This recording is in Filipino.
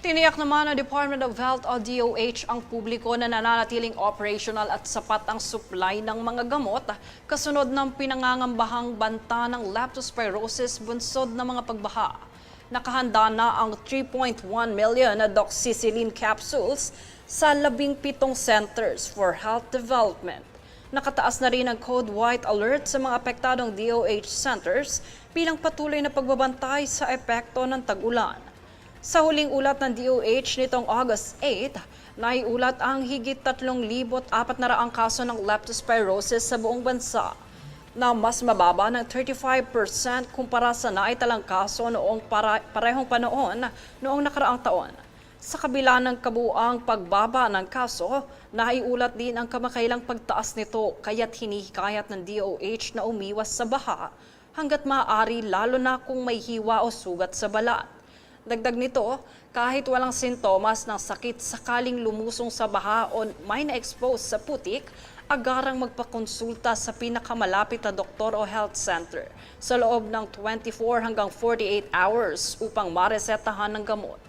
Tiniyak naman ng Department of Health o DOH ang publiko na nananatiling operational at sapat ang supply ng mga gamot kasunod ng pinangangambahang banta ng leptospirosis bunsod ng mga pagbaha. Nakahanda na ang 3.1 million na doxycycline capsules sa 17 centers for health development. Nakataas na rin ang Code White Alert sa mga apektadong DOH centers bilang patuloy na pagbabantay sa epekto ng tag-ulan. Sa huling ulat ng DOH nitong August 8, naiulat ang higit 3,400 kaso ng leptospirosis sa buong bansa, na mas mababa ng 35% kumpara sa naitalang kaso noong parehong panahon noong nakaraang taon. Sa kabila ng kabuuang pagbaba ng kaso, naiulat din ang kamakailang pagtaas nito kaya't hinihikayat ng DOH na umiwas sa baha hanggat maaari lalo na kung may hiwa o sugat sa balat. Dagdag nito, kahit walang sintomas ng sakit sakaling lumusong sa baha o may na-expose sa putik, agarang magpakonsulta sa pinakamalapit na doktor o health center sa loob ng 24 hanggang 48 hours upang maresetahan ng gamot.